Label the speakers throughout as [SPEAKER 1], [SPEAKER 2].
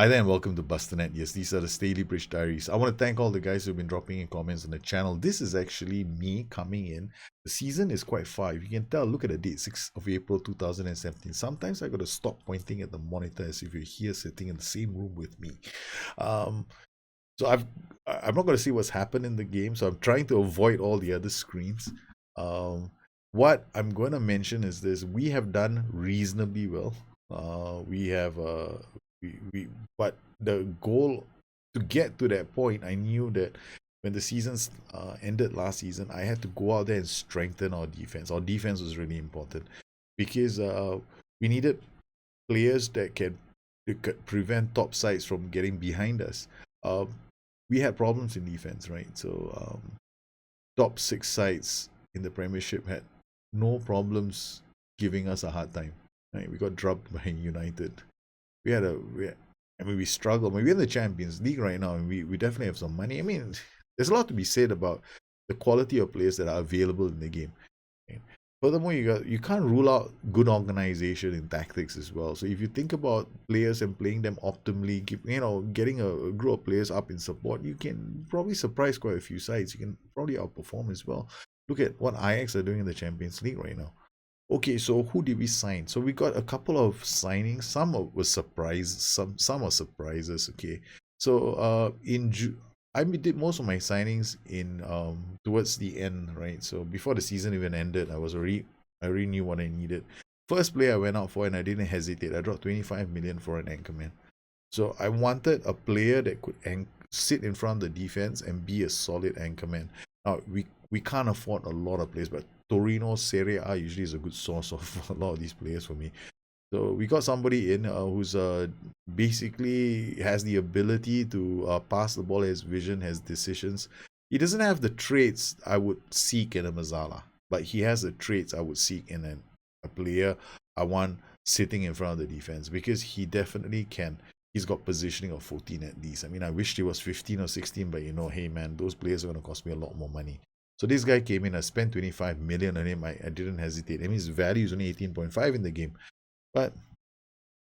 [SPEAKER 1] Hi there and welcome to Bustthenet. Yes, these are the Stalybridge Diaries. I want to thank all the guys who've been dropping in comments on the channel. This is actually me coming in. The season is quite far. If you can tell, look at the date, 6th of April 2017. Sometimes I got to stop pointing at the monitor as if you're here sitting in the same room with me. Um, I'm not going to see what's happened in the game, so I'm trying to avoid all the other screens. What I'm going to mention is this: we have done reasonably well. We have we but the goal to get to that point, I knew that when the seasons ended last season, I had to go out there and strengthen our defense. Our defense was really important because we needed players that could prevent top sides from getting behind us. We had problems in defense, right? So top six sides in the Premiership had no problems giving us a hard time. Right? We got dropped by United. We struggle. I mean, we're in the Champions League right now, and we definitely have some money. I mean, there's a lot to be said about the quality of players that are available in the game. Okay? Furthermore, you can't rule out good organization in tactics as well. So if you think about players and playing them optimally, getting a group of players up in support, you can probably surprise quite a few sides. You can probably outperform as well. Look at what Ajax are doing in the Champions League right now. Okay, so who did we sign? So we got a couple of signings. Were surprises. Some are surprises. Okay, so I did most of my signings in towards the end, right? So before the season even ended, I already knew what I needed. First player I went out for, and I didn't hesitate. I dropped 25 million for an anchorman. So I wanted a player that could sit in front of the defense and be a solid anchorman. Now we can't afford a lot of players, but Torino Serie A usually is a good source of a lot of these players for me. So we got somebody in who's basically has the ability to pass the ball, has vision, has decisions. He doesn't have the traits I would seek in a Mazzala, but he has the traits I would seek in a player I want sitting in front of the defense, because he definitely can. He's got positioning of 14 at least. I mean, I wished he was 15 or 16, but hey man, those players are going to cost me a lot more money. So this guy came in, I spent 25 million on him. I didn't hesitate. I mean, his value is only 18.5 in the game. But,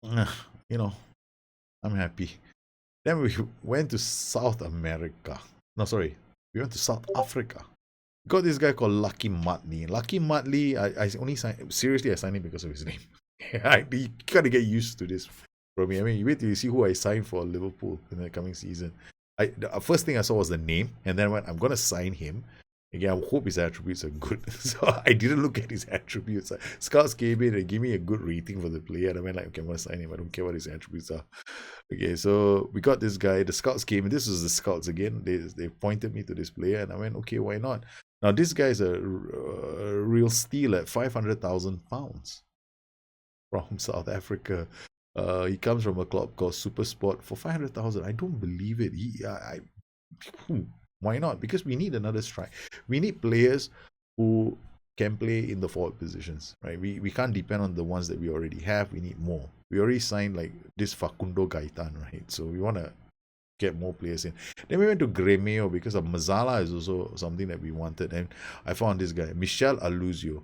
[SPEAKER 1] you know, I'm happy. Then we went to South America. No, sorry. We went to South Africa. We got this guy called Lucky Muttley. Lucky Muttley, I only signed, seriously, I signed him because of his name. You gotta get used to this from me. I mean, you wait till you see who I signed for Liverpool in the coming season. The first thing I saw was the name, and then when I'm gonna sign him, again, I hope his attributes are good. So I didn't look at his attributes. Scouts came in and gave me a good rating for the player, and I went like, okay, I'm gonna sign him. I don't care what his attributes are. Okay, so we got this guy. The scouts came in. This was the scouts again. They pointed me to this player, and I went, okay, why not? Now this guy is a real steal at £500,000 from South Africa. He comes from a club called Supersport for 500,000. I don't believe it. Why not? Because we need another strike. We need players who can play in the forward positions, right? We can't depend on the ones that we already have. We need more. We already signed like this Facundo Gaitan, right? So we want to get more players in. Then we went to Grêmio because of Mazzala is also something that we wanted, and I found this guy, Michel Alouzio.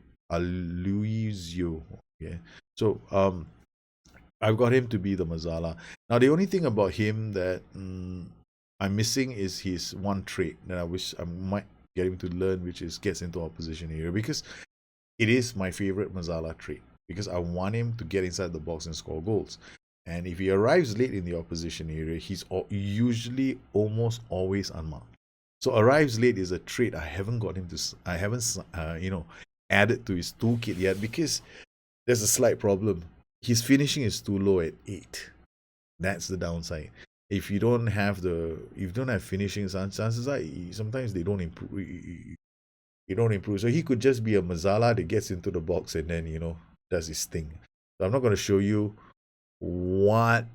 [SPEAKER 1] Okay. So I've got him to be the Mazzala. Now the only thing about him that I'm missing is his one trait that I wish I might get him to learn, which is gets into opposition area, because it is my favorite Mazzala trait, because I want him to get inside the box and score goals. And if he arrives late in the opposition area, he's usually almost always unmarked. So arrives late is a trait I haven't added to his toolkit yet, because there's a slight problem. His finishing is too low at 8. That's the downside. If you don't have finishing, chances are sometimes they don't improve. You don't improve. So he could just be a Mazzala that gets into the box and then does his thing. So I'm not going to show you what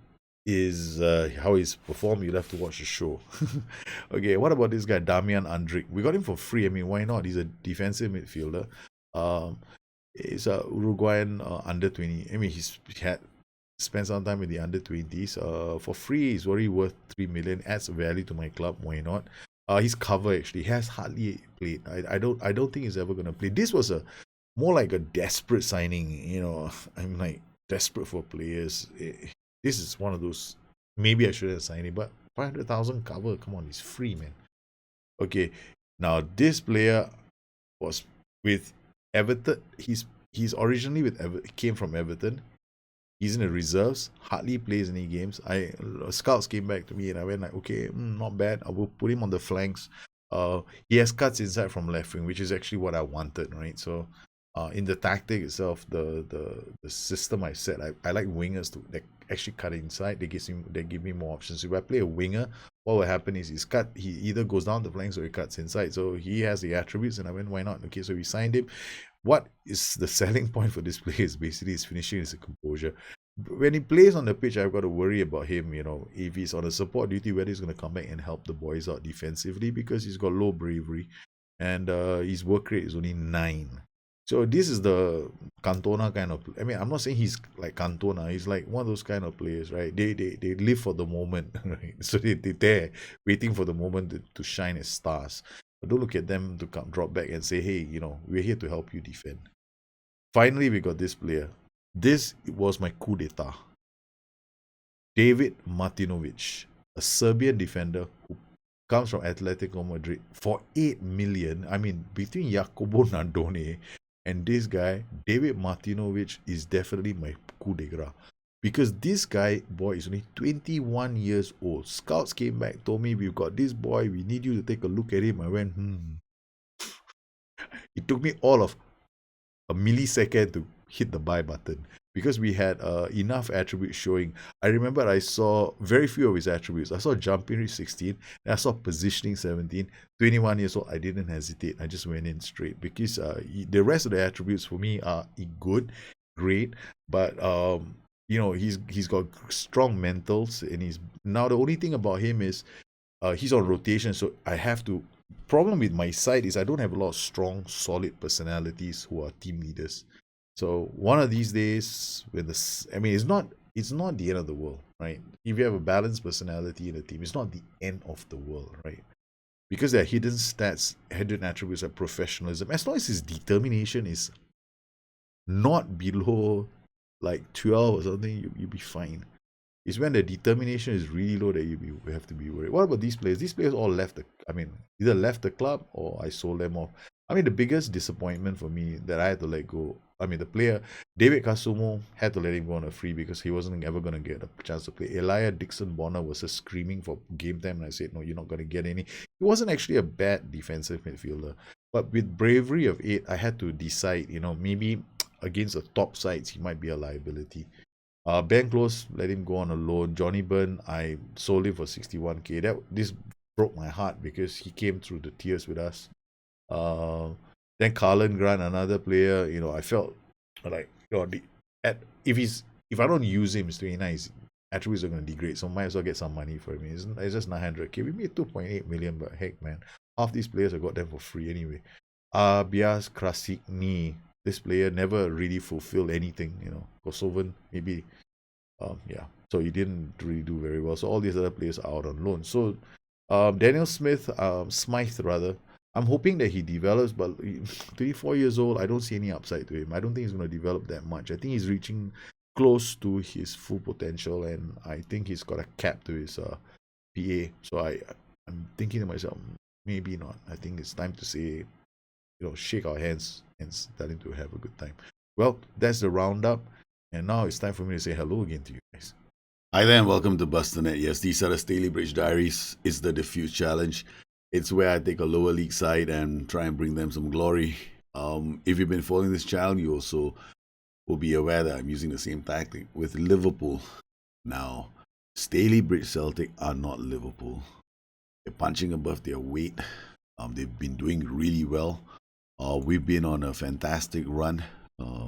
[SPEAKER 1] is how he's performed. You'll have to watch the show. Okay, what about this guy Damian Andrik? We got him for free. I mean, why not? He's a defensive midfielder. He's a Uruguayan under 20. I mean, he had spent some time in the under 20s. For free, he's already worth 3 million. Adds value to my club. Why not? His cover actually has hardly played. I don't think he's ever gonna play. This was more like a desperate signing. I'm like desperate for players. This is one of those Maybe I should have signed him, but 500,000 cover, come on, it's free, man. Okay, now this player was with Everton. He's originally with came from Everton. He's in the reserves, hardly plays any games. Scouts came back to me and I went like, okay, not bad. I will put him on the flanks. He has cuts inside from left wing, which is actually what I wanted, right? So, in the tactic itself, the system I set, I like wingers to actually cut inside. They give me more options. If I play a winger, what will happen is he either goes down the flanks or he cuts inside. So he has the attributes, and I went, why not? Okay, so we signed him. What is the selling point for this player is basically his finishing, his composure. When he plays on the pitch, I've got to worry about him, if he's on a support duty, whether he's going to come back and help the boys out defensively, because he's got low bravery and his work rate is only 9. So this is the Cantona kind of. I mean, I'm not saying he's like Cantona. He's like one of those kind of players, right? They live for the moment, right? So they're there waiting for the moment to shine as stars. But don't look at them to come drop back and say, hey, we're here to help you defend. Finally, we got this player. This was my coup d'etat. David Martinovic, a Serbian defender who comes from Atletico Madrid for 8 million. I mean, between Jacobo Nandone and this guy, David Martinovic is definitely my coup de grace. Because this guy, boy, is only 21 years old. Scouts came back, told me, we've got this boy, we need you to take a look at him. I went, It took me all of a millisecond to hit the buy button, because we had enough attributes showing. I remember I saw very few of his attributes. I saw jumping reach 16, and I saw positioning 17. 21 years old, I didn't hesitate. I just went in straight, because the rest of the attributes for me are good, great, but he's got strong mentals, and he's now, the only thing about him is he's on rotation, so I have to. Problem with my side is I don't have a lot of strong, solid personalities who are team leaders. So one of these days, it's not the end of the world, right? If you have a balanced personality in a team, it's not the end of the world, right? Because there are hidden stats, hidden attributes like professionalism. As long as his determination is not below like 12 or something, you'll be fine. It's when the determination is really low that you have to be worried. What about these players? These players all either left the club or I sold them off. The biggest disappointment for me that I had to let go. The player, David Kasumo, had to let him go on a free because he wasn't ever going to get a chance to play. Elia Dixon-Bonner was just screaming for game time, and I said, no, you're not going to get any. He wasn't actually a bad defensive midfielder. But with bravery of 8, I had to decide, maybe against the top sides, he might be a liability. Ben Close, let him go on a loan. Johnny Byrne, I sold him for 61k. This broke my heart because he came through the tears with us. Then Carlin Grant, another player, I felt like if I don't use him, it's 29, his attributes are going to degrade, so might as well get some money for him. It's just 900k. We made 2.8 million, but heck, man, half these players I got them for free anyway. Bias Krasikny, this player never really fulfilled anything, Kosovan, maybe, so he didn't really do very well. So all these other players are out on loan. So Daniel Smith, Smythe rather, I'm hoping that he develops, but 34 years old, I don't see any upside to him. I don't think he's going to develop that much. I think he's reaching close to his full potential, and I think he's got a cap to his PA. So I'm thinking to myself, maybe not. I think it's time to say, shake our hands and tell him to have a good time. Well, that's the roundup, and now it's time for me to say hello again to you guys.
[SPEAKER 2] Hi there and welcome to Bustthenet. Yes, these are the Stalybridge Diaries. It's the Diffuse Challenge. It's where I take a lower league side and try and bring them some glory. If you've been following this channel, you also will be aware that I'm using the same tactic with Liverpool. Now, Stalybridge Celtic are not Liverpool. They're punching above their weight. They've been doing really well. We've been on a fantastic run.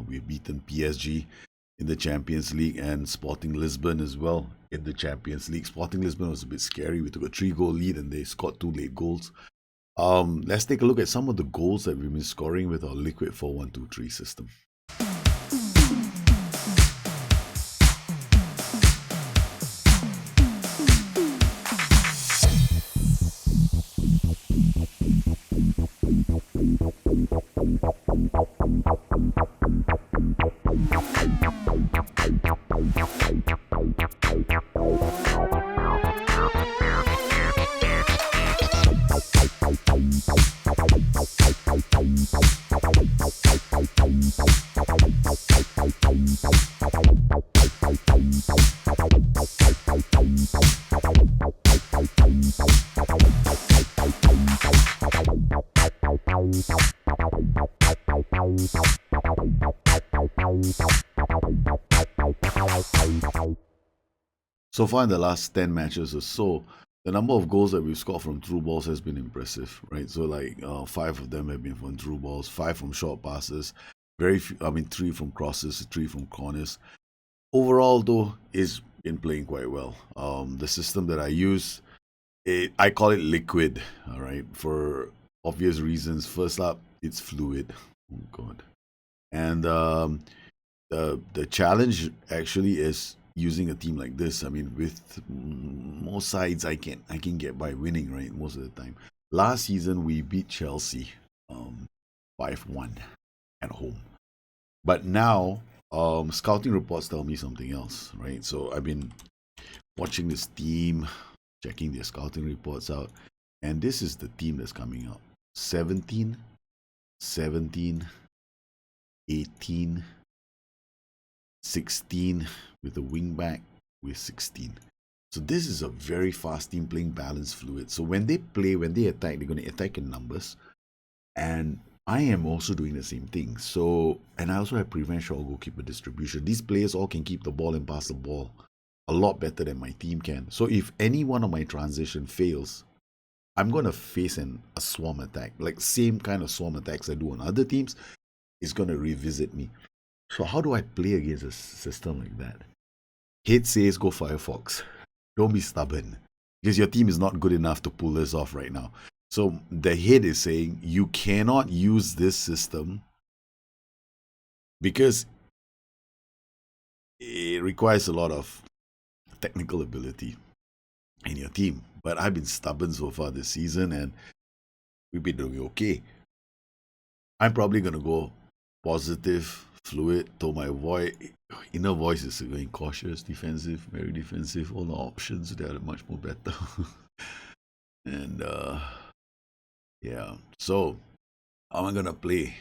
[SPEAKER 2] We've beaten PSG in the Champions League and Sporting Lisbon as well in the Champions League. Sporting Lisbon was a bit scary. We took a 3-goal lead and they scored 2 late goals. Let's take a look at some of the goals that we've been scoring with our Liquid 4-1-2-3 system. So far in the last 10 matches or so, the number of goals that we've scored from through balls has been impressive, right? So like 5 of them have been from through balls, 5 from short passes, very few, I mean 3 from crosses, 3 from corners. Overall though, is been playing quite well. The system that I use, I call it liquid, all right, for obvious reasons. First up, it's fluid. Oh god. And the challenge actually is using a team like this. I mean, with most sides, I can get by winning, right, most of the time. Last season we beat Chelsea 5-1 at home, but now scouting reports tell me something else, right? So I've been watching this team, checking their scouting reports out, and this is the team that's coming out: 17, 17, 18, 16 with a wing back with 16. So this is a very fast team playing balanced fluid. So when they play, when they attack, they're going to attack in numbers. And I am also doing the same thing. So, and I also have prevent shot goalkeeper distribution. These players all can keep the ball and pass the ball a lot better than my team can. So if any one of my transition fails, I'm going to face a swarm attack, like same kind of swarm attacks I do on other teams. It's going to revisit me. So how do I play against a system like that? Head says go Firefox. Don't be stubborn, because your team is not good enough to pull this off right now. So the head is saying you cannot use this system because it requires a lot of technical ability in your team. But I've been stubborn so far this season and we've been doing okay. I'm probably going to go positive, fluid, though my inner voice is going cautious, defensive, very defensive. All the options, they are much more better. And yeah, so how am I going to play?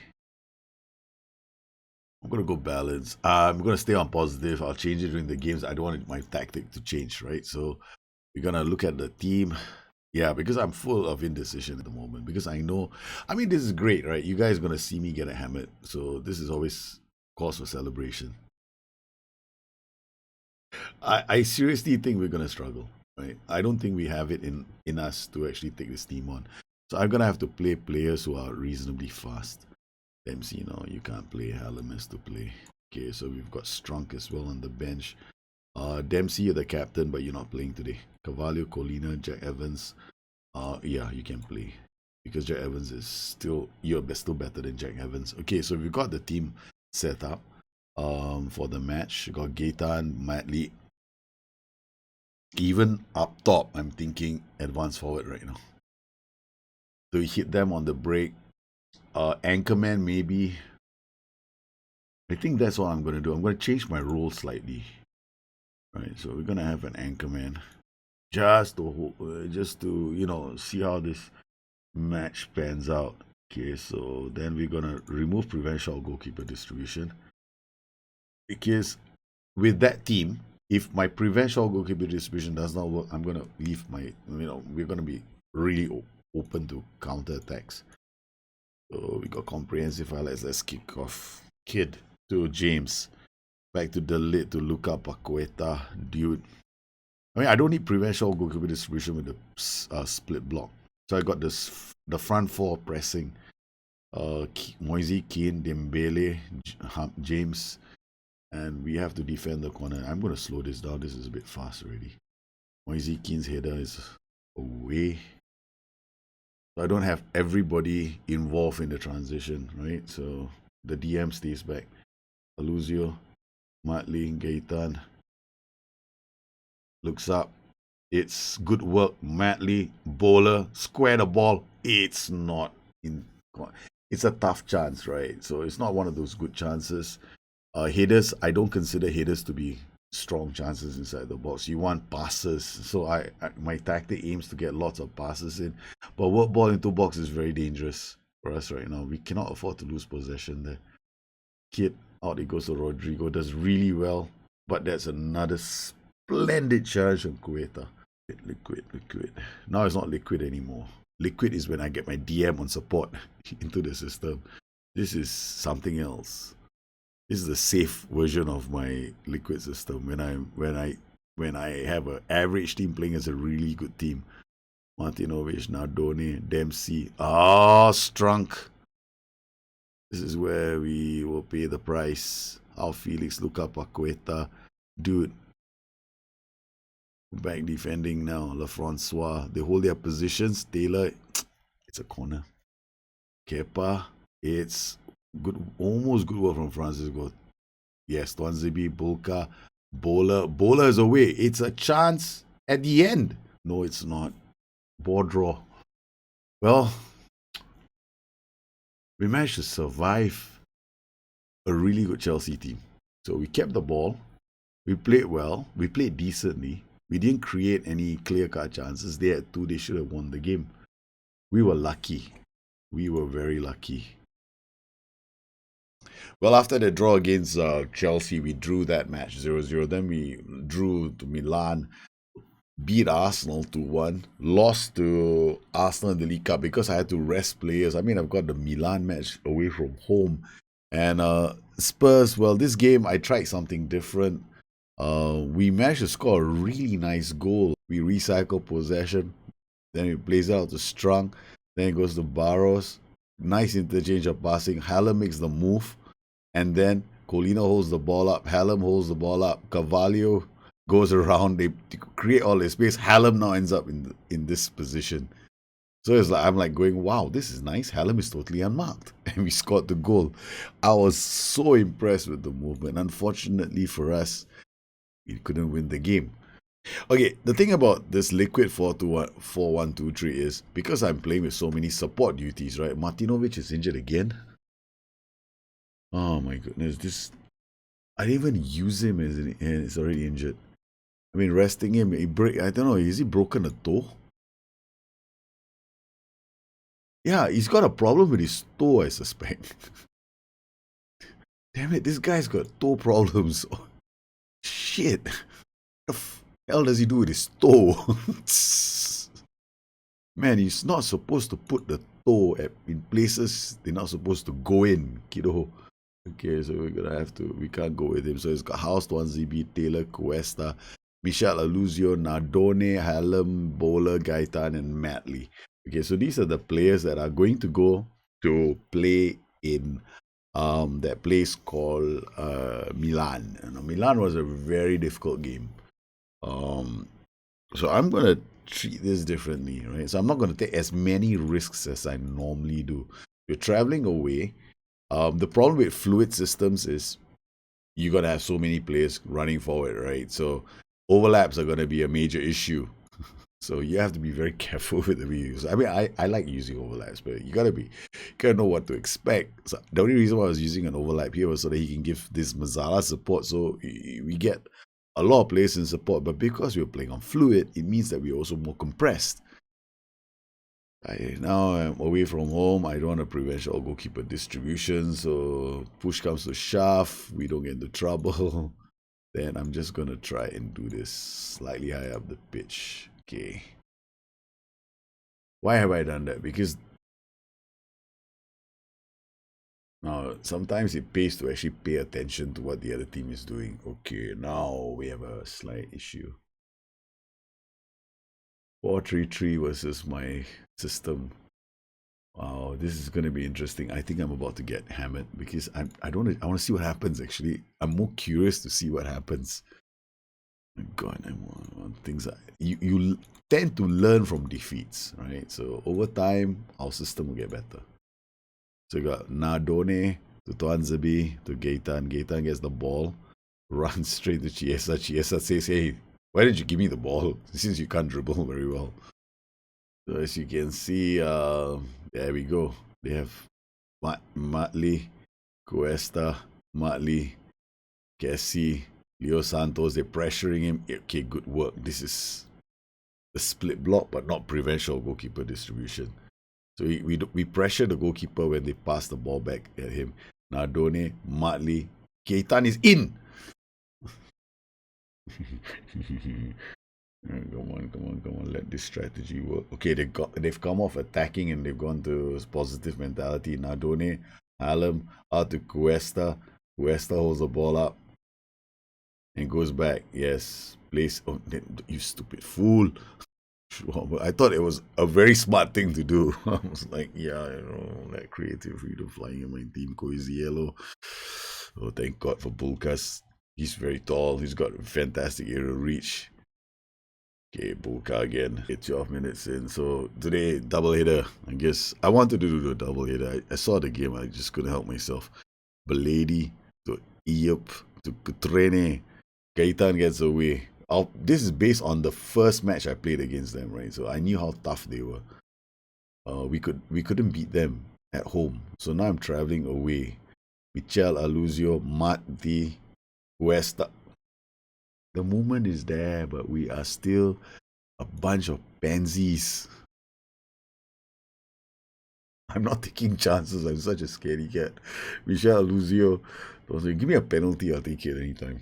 [SPEAKER 2] I'm going to go balance. I'm going to stay on positive. I'll change it during the games. I don't want my tactic to change, right? So we're going to look at the team. Yeah, because I'm full of indecision at the moment. Because I know, I mean, this is great, right? You guys are going to see me get a hammered. So this is always cause for celebration. I seriously think we're going to struggle, right? I don't think we have it in us to actually take this team on. So I'm going to have to play players who are reasonably fast. Dempsey, no, you can't play. Halamis to play. Okay, so we've got Strunk as well on the bench. Dempsey, you're the captain, but you're not playing today. Carvalho, Colina, Jack Evans. Yeah, you can play because Jack Evans is still still better than Jack Evans. Okay, so we've got the team set up for the match. We got Gaetan, Matley. Even up top, I'm thinking advance forward right now. So we hit them on the break. Anchorman maybe. I think that's what I'm going to do. I'm going to change my role slightly. Right, so we're going to have an anchorman just to see how this match pans out. Okay, so then we're going to remove prevent shot goalkeeper distribution, because with that team, if my prevent shot goalkeeper distribution does not work, I'm going to leave we're going to be really open to counter attacks. So we got comprehensive highlights. Let's kick off. Kid to James. Back to Delete to Luca Paqueta. Dude. I mean, I don't need prevent shot goalkeeper distribution with the split block. So I got the front four pressing. Moise Keane, Dembele, James. And we have to defend the corner. I'm going to slow this down. This is a bit fast already. Moise Keane's header is away. So I don't have everybody involved in the transition, right? So the DM stays back. Aluzio, Matley, Gaetan looks up. It's good work. Matley, bowler, square the ball. It's not in. It's a tough chance, right? So it's not one of those good chances. Headers, I don't consider headers to be strong chances inside the box. You want passes. So my tactic aims to get lots of passes in. But work ball into box is very dangerous for us right now. We cannot afford to lose possession there. Kid, out it goes to Rodrigo. Does really well. But that's another splendid charge on Cueta. Liquid. Now it's not liquid anymore. Liquid is when I get my DM on support into the system. This is something else. This is the safe version of my liquid system. When I have an average team playing as a really good team. Martinovic, Nardone, Dempsey. Strunk. This is where we will pay the price. How Felix, Luca Paqueta. Dude. Back defending now. LaFrancois. They hold their positions. Taylor. It's a corner. Kepa. It's good. Almost good work from Francisco. Yes, Twanzebe, Bulka. Bowler is away. It's a chance at the end. No, it's not. Ball draw. Well, we managed to survive a really good Chelsea team. So we kept the ball. We played well. We played decently. We didn't create any clear-cut chances. They had two. They should have won the game. We were lucky. We were very lucky. Well, after the draw against Chelsea, we drew that match 0-0. Then we drew to Milan, beat Arsenal 2-1, lost to Arsenal in the League Cup because I had to rest players. I mean, I've got the Milan match away from home. And Spurs, well, this game I tried something different. We managed to score a really nice goal. We recycle possession. Then we plays it out to Strunk. Then it goes to Barros. Nice interchange of passing. Haller makes the move. And then Colina holds the ball up. Hallam holds the ball up. Carvalho goes around. They create all the space. Hallam now ends up in this position. So it's like I'm like going, wow, this is nice. Hallam is totally unmarked. And we scored the goal. I was so impressed with the movement. Unfortunately for us, we couldn't win the game. Okay, the thing about this liquid 4-1-2-3 is because I'm playing with so many support duties, right? Martinovic is injured again. Oh my goodness, I didn't even use him and he's already injured. I mean, resting him, I don't know, is he broken a toe? Yeah, he's got a problem with his toe, I suspect. Damn it, this guy's got toe problems. Shit. What the hell does he do with his toe? Man, he's not supposed to put the toe in places they're not supposed to go in, kiddo. Okay, so we can't go with him. So it's got House, Twanzebe, Taylor, Cuesta, Michel Aluzio, Nardone, Hallam, Bowler, Gaetan, and Matley. Okay, so these are the players that are going to go to play in that place called Milan. Milan was a very difficult game. So I'm going to treat this differently, right? So I'm not going to take as many risks as I normally do. You're traveling away. The problem with fluid systems is you're going to have so many players running forward, right? So overlaps are going to be a major issue. So you have to be very careful with the views. I mean, I like using overlaps, but you gotta know what to expect. So the only reason why I was using an overlap here was so that he can give this Mazzala support. So we get a lot of players in support, but because we're playing on fluid, it means that we're also more compressed. Now I'm away from home. I don't want to prevent all goalkeeper distribution. So push comes to shove, we don't get into trouble. Then I'm just gonna try and do this slightly higher up the pitch. Okay. Why have I done that? Because now sometimes it pays to actually pay attention to what the other team is doing. Okay, now we have a slight issue. 4-3-3 versus my system. Wow, this is going to be interesting. I think I'm about to get hammered because I want to see what happens. Actually, I'm more curious to see what happens. My God, I want things. You tend to learn from defeats, right? So over time, our system will get better. So you got Nardone to Twanzebe to Gaetan. Gaetan gets the ball, runs straight to Chiesa. Chiesa says, "Hey, why did you give me the ball? Since you can't dribble very well." So as you can see, there we go. They have Matley, Cuesta, Matley, Kessie, Leo Santos. They're pressuring him. Okay, good work. This is a split block, but not prevention goalkeeper distribution. So we pressure the goalkeeper when they pass the ball back at him. Nardone, Matley. Keitan is in. Come on. Let this strategy work. Okay, they've come off attacking and they've gone to positive mentality. Nardone, Hallam, out to Cuesta. Cuesta holds the ball up and goes back. Yes, place. Oh, you stupid fool. I thought it was a very smart thing to do. I was like, yeah, that creative freedom flying in my team, Coisiello. Oh, thank God for Bulkas. He's very tall. He's got fantastic aerial reach. Okay, Bulka again. 12 minutes in. So today, double header. I guess I wanted to do the double header. I saw the game. I just couldn't help myself. Belady to Iop to Kutrene. Keitan gets away. This is based on the first match I played against them, right? So I knew how tough they were. We couldn't beat them at home. So now I'm traveling away. Michel Aluzio, Matti, Cuesta. The movement is there, but we are still a bunch of pansies. I'm not taking chances. I'm such a scaredy cat. Michel Aluzio, give me a penalty. I'll take it anytime.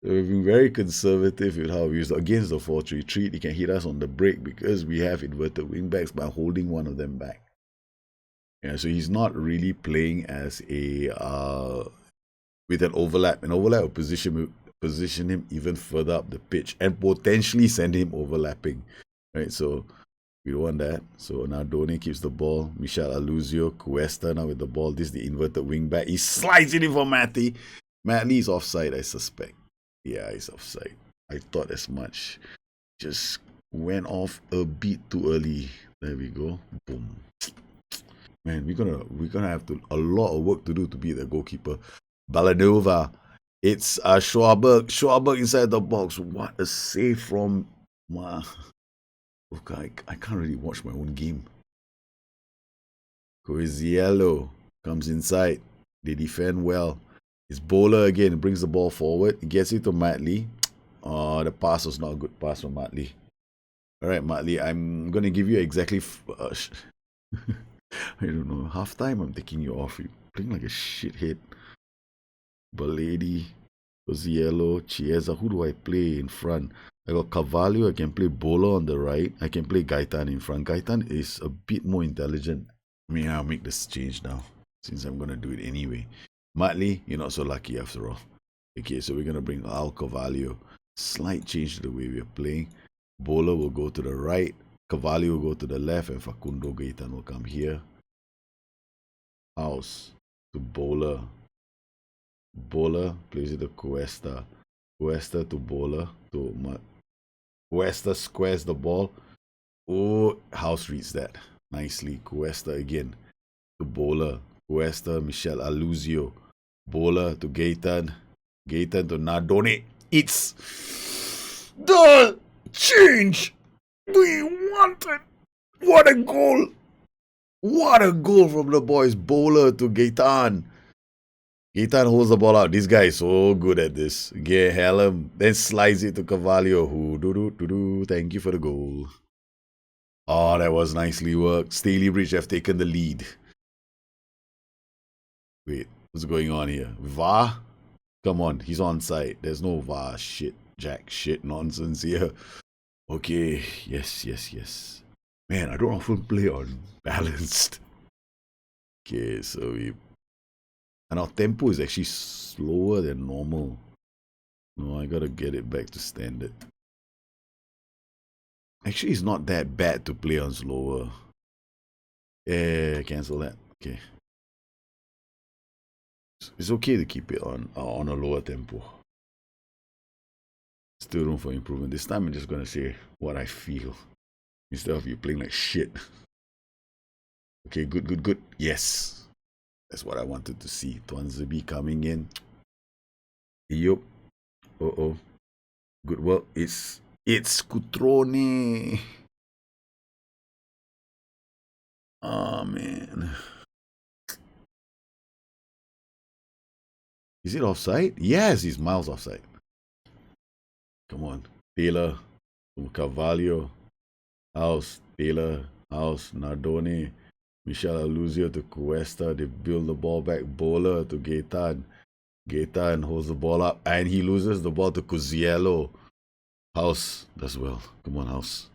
[SPEAKER 2] We've been very conservative with how we use against the 4-3-3. He can hit us on the break because we have inverted wingbacks by holding one of them back. Yeah, so he's not really playing as a with an overlap. An overlap will position him even further up the pitch and potentially send him overlapping. Right, so we don't want that. So now Nardone keeps the ball. Michel Aluzio, Cuesta now with the ball. This is the inverted wingback. He slides it in for Matty. Matty is offside, I suspect. Yeah, he's offside. I thought as much. Just went off a bit too early. There we go. Boom. Man, we're gonna have a lot of work to do to beat the goalkeeper. Balanova. It's Schwarberg. Schwarberg inside the box. What a save from okay, I can't really watch my own game. Coisiello comes inside. They defend well. It's Bowler again. Brings the ball forward. He gets it to Matley. Oh, the pass was not a good pass from Matley. All right, Matley, I'm going to give you exactly... I don't know. Half time, I'm taking you off. You're playing like a shithead. Belady, Coisiello, Chiesa. Who do I play in front? I got Carvalho. I can play Bowler on the right. I can play Gaitan in front. Gaitan is a bit more intelligent. I mean, I'll make this change now since I'm going to do it anyway. Matley, you're not so lucky after all. Okay, so we're going to bring Al Carvalho. Slight change to the way we're playing. Bowler will go to the right. Carvalho will go to the left. And Facundo Gaitan will come here. House to Bowler. Bowler plays it to Cuesta. Cuesta to Bowler. Cuesta squares the ball. Oh, House reads that nicely. Cuesta again to Bowler. Cuesta, Michel Aluzio. Bowler to Gaitan. Gaitan to Nardone. It's the change we wanted. What a goal. What a goal from the boys. Bowler to Gaitan. Gaitan holds the ball out. This guy is so good at this. Get Hallam. Then slides it to Carvalho. Thank you for the goal. Oh, that was nicely worked. Stalybridge have taken the lead. Wait, what's going on here? VAR? Come on, he's on site. There's no VAR shit, jack shit nonsense here. Okay, yes. Man, I don't often play on balanced. Okay, so and our tempo is actually slower than normal. No, I gotta get it back to standard. Actually, it's not that bad to play on slower. Yeah, cancel that. Okay. It's okay to keep it on a lower tempo. Still room for improvement. This time I'm just gonna say what I feel instead of you playing like shit. Okay, good. Yes, that's what I wanted to see. Tuanzebe coming in. Yup. Oh. Good work. It's Cutrone. Oh man. Is it offside? Yes, he's miles offside. Come on. Taylor. Carvalho. House. Taylor. House. Nardone. Michel Aluzio to Cuesta. They build the ball back. Bowler to Gaetan. Gaetan holds the ball up and he loses the ball to Cusiello. House does well. Come on, House.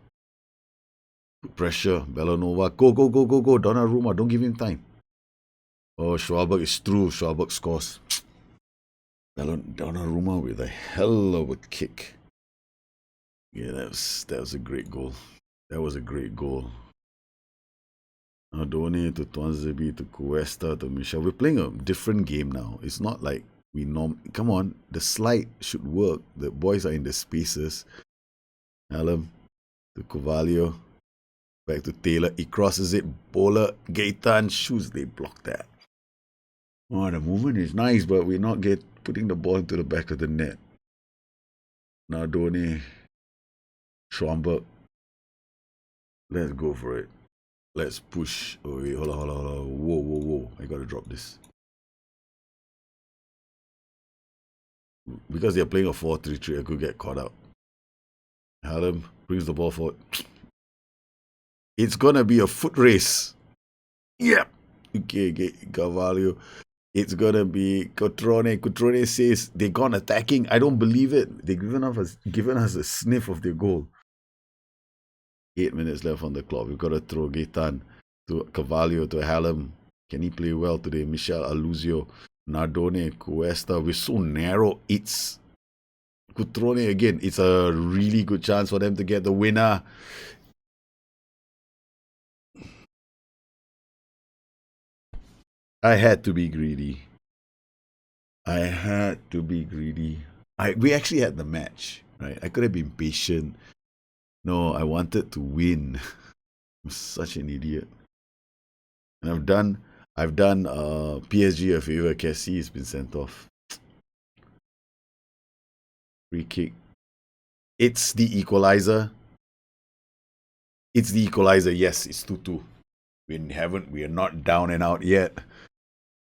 [SPEAKER 2] Put pressure. Bellanova. Go, go, go, go, go. Donnarumma. Don't give him time. Oh, Schwalberg is through. Schwalberg scores. Donnarumma with a hell of a kick. Yeah, that was a great goal. That was a great goal. Adoni to Tuanzebe to Cuesta to Michel. We're playing a different game now. It's not like come on, the slide should work. The boys are in the spaces. Alem to Carvalho. Back to Taylor. He crosses it. Bowler. Gaetan shoots. They block that. Oh, the movement is nice, but we're not putting the ball into the back of the net. Nardoni. Schwamberg. Let's go for it. Let's push. Oh, wait, hold on. Whoa. I gotta drop this. Because they're playing a 4-3-3, I could get caught out. Hallam brings the ball forward. It's gonna be a foot race. Yeah. Okay, Carvalho. It's gonna be Cotrone. Cotrone says they gone attacking. I don't believe it. They've given us a sniff of their goal. 8 minutes left on the clock. We've got to throw Gaetan to Carvalho to Hallam. Can he play well today? Michel Aluzio, Nardone, Cuesta. We're so narrow. It's Cutrone again. It's a really good chance for them to get the winner. I had to be greedy. We actually had the match, right? I could have been patient. No, I wanted to win. I'm such an idiot. And I've done PSG a favor. Kessie has been sent off. Free kick. It's the equalizer. Yes, it's 2-2. We are not down and out yet.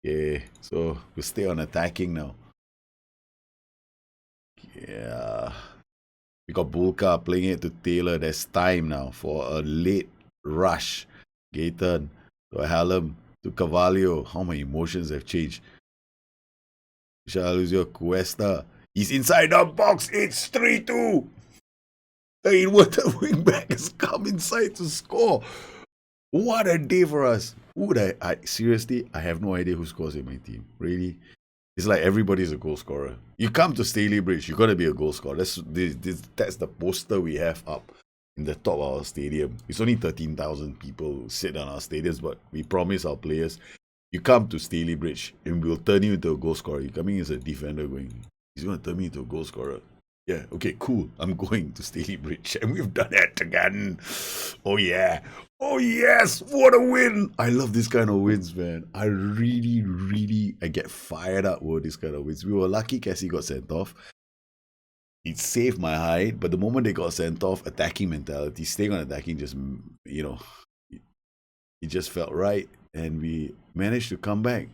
[SPEAKER 2] Yeah, so we'll stay on attacking now. Yeah. We got Bulka playing it to Taylor. There's time now for a late rush. Gaetan to Hallam to Carvalho. How my emotions have changed. Michel Cuesta. He's inside the box. It's 3-2. The inverted wingback has come inside to score. What a day for us. Seriously, I have no idea who scores in my team. Really? It's like everybody's a goal scorer. You come to Stalybridge, you're going to be a goal scorer. That's the poster we have up in the top of our stadium. It's only 13,000 people who sit on our stadiums, but we promise our players, you come to Stalybridge and we'll turn you into a goal scorer. You're coming as a defender he's going to turn me into a goal scorer. Yeah, okay, cool. I'm going to Stalybridge and we've done it again. Oh yeah. Oh yes, what a win! I love this kind of wins, man. I get fired up with this kind of wins. We were lucky Cassie got sent off. It saved my hide, but the moment they got sent off, attacking mentality, staying on attacking just, it just felt right. And we managed to come back.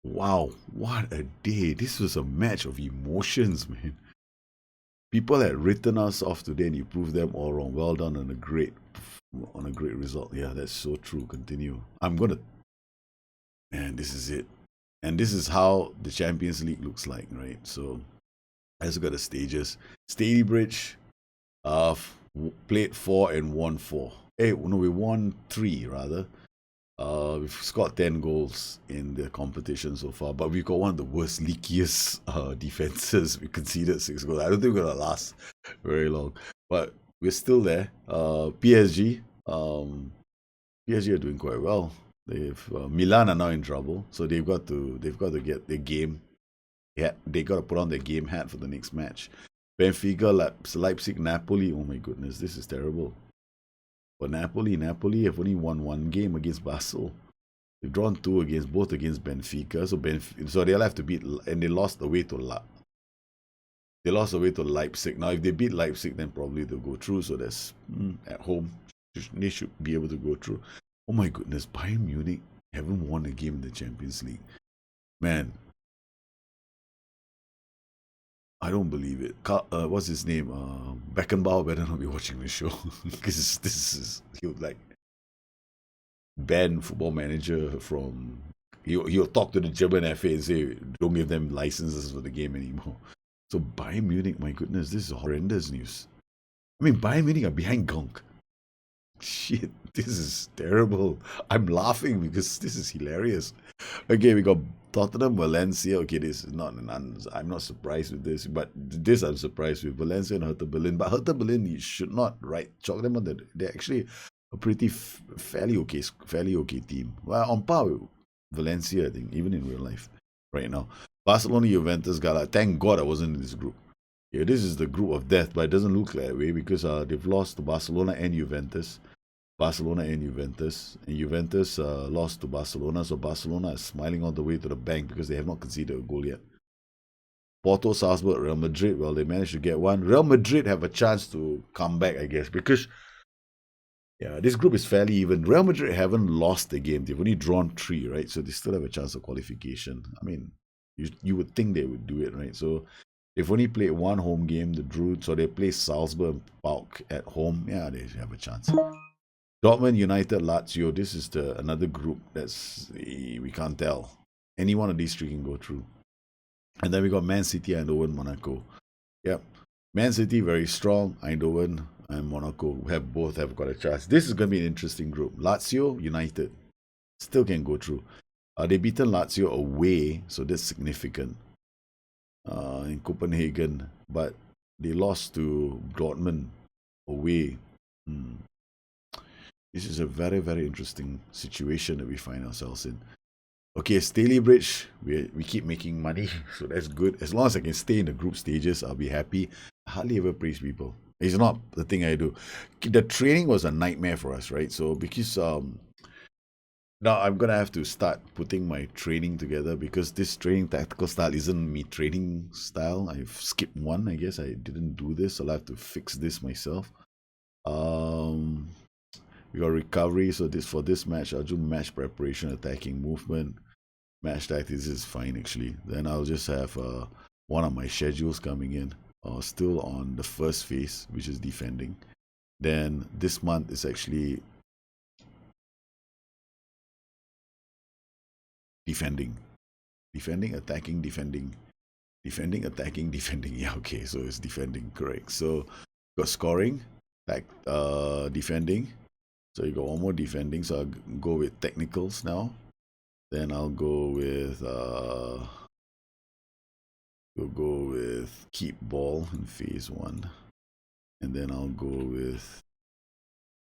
[SPEAKER 2] Wow, what a day. This was a match of emotions, man. People had written us off today and you proved them all wrong. Well done on a great result. Yeah, that's so true. Continue. Man, this is it. And this is how the Champions League looks like, right? So let's look at the stages. Stalybridge played 4 and won 4. We won 3 rather. We've scored 10 goals in the competition so far, but we've got one of the worst, leakiest defenses. We conceded 6 goals. I don't think we're going to last very long, but we're still there. PSG are doing quite well. Milan are now in trouble, so they've got to get their game. Yeah, they got to put on their game hat for the next match. Benfica, Leipzig, Napoli. Oh my goodness, this is terrible. For Napoli have only won 1 game against Basel. They've drawn 2 both against Benfica. So they'll have to beat, and they lost away to Leipzig. Now, if they beat Leipzig, then probably they'll go through. So that's at home. They should be able to go through. Oh my goodness, Bayern Munich haven't won a game in the Champions League. Man, I don't believe it. What's his name? Beckenbauer better not be watching the show because this is he would like ban Football Manager from. He'll talk to the German FA and say, don't give them licenses for the game anymore. So Bayern Munich, my goodness, this is horrendous news. I mean, Bayern Munich are behind Gunk. Shit, this is terrible. I'm laughing because this is hilarious. Okay, we got Tottenham, Valencia. Okay, this is not I'm not surprised with this, but this I'm surprised with. Valencia and Hertha Berlin. But Hertha Berlin, you should not chalk them on that. They're actually a pretty fairly okay team. Well, on par with Valencia, I think, even in real life right now. Barcelona, Juventus, Gala. Thank God I wasn't in this group. Yeah, this is the group of death, but it doesn't look that way because they've lost to Barcelona and Juventus. And Juventus lost to Barcelona, so Barcelona is smiling all the way to the bank because they have not conceded a goal yet. Porto, Salzburg, Real Madrid, well, they managed to get one. Real Madrid have a chance to come back, I guess, because this group is fairly even. Real Madrid haven't lost the game. They've only drawn 3, right? So they still have a chance of qualification. I mean, you would think they would do it, right? So they've only played one home game, the drew, so they play Salzburg and PAOK at home. Yeah, they have a chance. Dortmund, United, Lazio. This is another group that's we can't tell. Any one of these 3 can go through. And then we got Man City, Eindhoven, Monaco. Yep, Man City very strong. Eindhoven and Monaco both have got a chance. This is going to be an interesting group. Lazio, United still can go through. They beaten Lazio away, so that's significant. In Copenhagen, but they lost to Dortmund away. This is a very, very interesting situation that we find ourselves in. Okay, Stalybridge, we keep making money, so that's good. As long as I can stay in the group stages, I'll be happy. I hardly ever praise people. It's not the thing I do. The training was a nightmare for us, right? So because now I'm gonna have to start putting my training together because this training tactical style isn't me training style. I've skipped one, I guess. I didn't do this, so I'll have to fix this myself. We got recovery, so for this match, I'll do match preparation, attacking movement, match tactics is fine actually. Then I'll just have one of my schedules coming in, still on the first phase, which is defending. Then this month is actually defending, attacking, defending, attacking, defending. Yeah, okay, so it's defending, correct. So got scoring, defending. So you got one more defending, so I'll go with technicals now. Then I'll go with keep ball in phase 1. And then I'll go with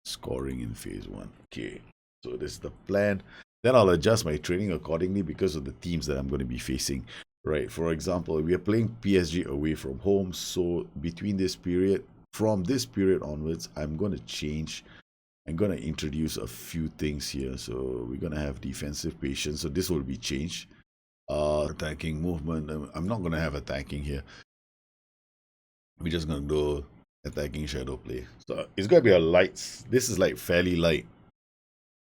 [SPEAKER 2] scoring in phase 1. Okay, so this is the plan. Then I'll adjust my training accordingly because of the teams that I'm going to be facing. Right, for example, we are playing PSG away from home, so from this period onwards, I'm going to introduce a few things here. So we're going to have defensive patience. So this will be changed. Attacking movement. I'm not going to have attacking here. We're just going to do attacking shadow play. So it's going to be this is like fairly light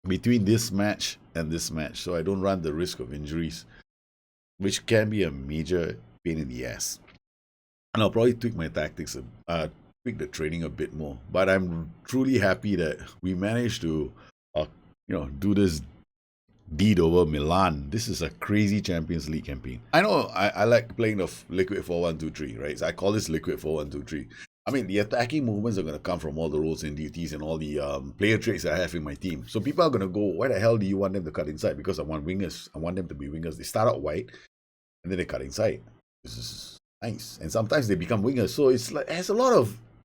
[SPEAKER 2] between this match and this match. So I don't run the risk of injuries, which can be a major pain in the ass. And I'll probably tweak my tactics, tweak the training a bit more. But I'm truly happy that we managed to, do this deed over Milan. This is a crazy Champions League campaign. I know I like playing the liquid 4-1-2-3, right? So I call this liquid 4-1-2-3. I mean, the attacking movements are going to come from all the roles and duties and all the player traits that I have in my team. So people are going to go, why the hell do you want them to cut inside? Because I want wingers. I want them to be wingers. They start out wide and then they cut inside. This is nice. And sometimes they become wingers. So it's like,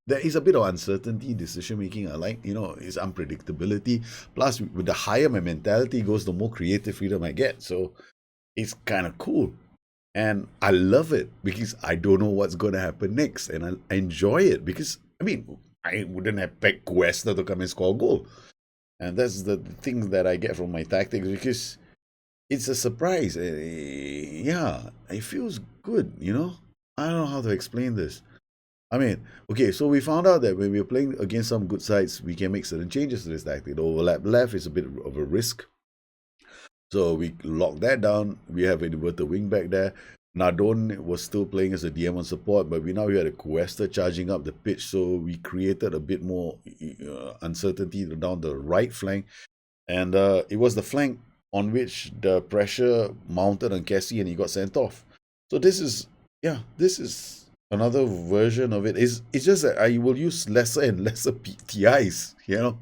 [SPEAKER 2] there is a bit of uncertainty, decision making. I like, it's unpredictability. Plus, with the higher my mentality goes, the more creative freedom I get. So it's kind of cool. And I love it because I don't know what's going to happen next. And I enjoy it because, I wouldn't have picked Cuesta to come and score a goal. And that's the thing that I get from my tactics because it's a surprise. It feels good, I don't know how to explain this. Okay, so we found out that when we're playing against some good sides, we can make certain changes to this tactic. The overlap left is a bit of a risk. So we locked that down. We have an inverted wing back there. Nardone was still playing as a DM on support, but we had a Cuesta charging up the pitch, so we created a bit more uncertainty down the right flank.
[SPEAKER 1] And it was the flank on which the pressure mounted on Cassie and he got sent off. So this is another version of it. It's just that I will use lesser and lesser TIs, you know.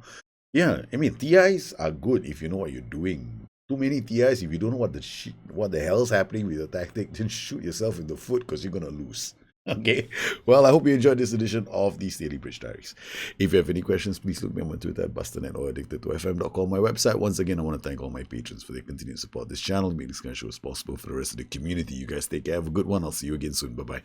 [SPEAKER 1] Yeah, I mean TIs are good if you know what you're doing. Too many TIs if you don't know what the hell's happening with your tactic, then shoot yourself in the foot because you're gonna lose. Okay. Well, I hope you enjoyed this edition of the Stalybridge Diaries. If you have any questions, please look me up on Twitter at Bustthenet or addicted to FM.com, my website. Once again, I want to thank all my patrons for their continued support. This channel made this kind of show possible for the rest of the community. You guys take care. Have a good one. I'll see you again soon. Bye bye.